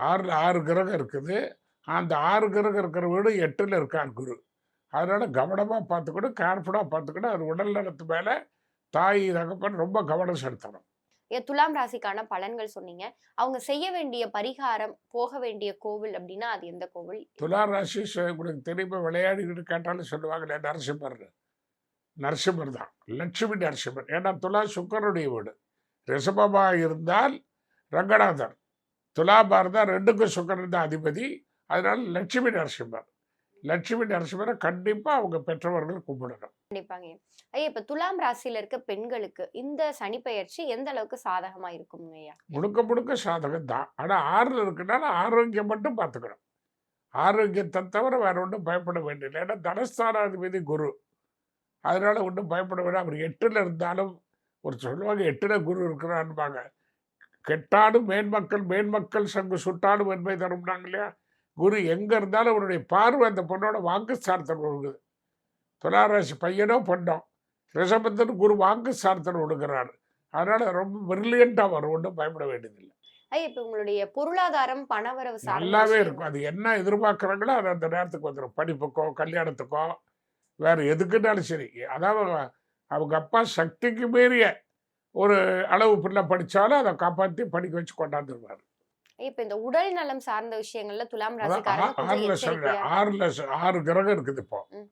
6ல் 6 கிரகம் இருக்குது. அந்த 6 கிரகம் இருக்கிற வீடு 8ல் இருக்கார் குரு. அதனால கவனமா பார்த்துக்கணும், கேர்ஃபுல்லா பார்த்துக்கணும். அது உடல் நலத்து மேல தாய், தகப்பன் ரொம்ப கவனம் செலுத்தணும். துலாம் ராசிக்கான பலன்கள் சொன்னீங்க. அவங்க செய்ய வேண்டிய பரிகாரம், போக வேண்டிய கோவில் அப்படின்னா அது எந்த கோவில்? துலா ராசி உங்களுக்கு தெரியுமா, விளையாடிக்கிட்டு கேட்டாலும் சொல்லுவாங்களே நரசிம்மர். நரசிம்மர் தான். லட்சுமி நரசிம்மர். ஏன்னா துலா சுக்கிரனுடைய வீடு. ரிஷபமா இருந்தால் ரங்கநாதர். துலாபா இருந்தால் 2க்கும் சுக்கிரன் தான் அதிபதி. அதனால லட்சுமி நரசிம்மர். லட்சுமி நரசிம்மரை கண்டிப்பா அவங்க பெற்றவர்கள் கும்பிடணும். கண்டிப்பாங்க. ஐயா, இப்ப துலாம் ராசியில இருக்க பெண்களுக்கு இந்த சனிப்பெயர்ச்சி எந்த அளவுக்கு சாதகமா இருக்குங்க ஐயா? முழுக்க முழுக்க சாதகம் தான். ஆனா 6ல் இருக்குனால ஆரோக்கியம் மட்டும் பார்த்துக்கணும். ஆரோக்கியத்தை தவிர வேற ஒன்றும் பயப்பட வேண்டியதில்லை. ஏன்னா தனஸ்தானாதிபதி குரு. அதனால ஒன்றும் பயப்பட வேண்டாம். அவர் 8ல் இருந்தாலும் ஒரு சொல்லுவாங்க 8ல் குரு இருக்கிறான்பாங்க. கெட்டாடும் மேன்மக்கள் மேன்மக்கள் சங்கு சுட்டாடும் என்பதை தரும்னாங்க இல்லையா. குரு எங்க இருந்தாலும் அவருடைய பார்வை அந்த பொண்ணோட வாக்கு ஸ்தானத்தில் ஒழுகுது. துளாராசி பையனோ பொண்ணோ ரிஷபத்தின் குரு வாக்கு ஸ்தானத்தில் ஒழுகிறார். அதனால ரொம்ப பிரில்லியண்டா வரும். ஒன்றும் பயப்பட வேண்டியதில்லை. ஐயா, இப்ப உங்களுடைய பொருளாதாரம், பணவரவு சார்ந்த நல்லாவே விஷயம் இருக்கும். அது என்ன எதிர்பார்க்குறாங்களோ அது அந்த நேரத்துக்கு வந்துடும். படிப்புக்கோ கல்யாணத்துக்கோ வேற எதுக்குன்னாலும் சரி. அதாவது அவங்க அப்பா சக்திக்கு மீறிய ஒரு அளவு பிள்ளை படித்தாலும் அதை காப்பாற்றி படிக்க வச்சு கொண்டாந்துருவார். இப்ப இந்த உடல் நலம் சார்ந்த விஷயங்கள்ல துலாம் அதான் ராசிக்காரங்க கொஞ்சம் 6ல் சொல்றேன். எச்சரிக்கையா 6 கிரகம் இருக்குது இப்போ. ம்.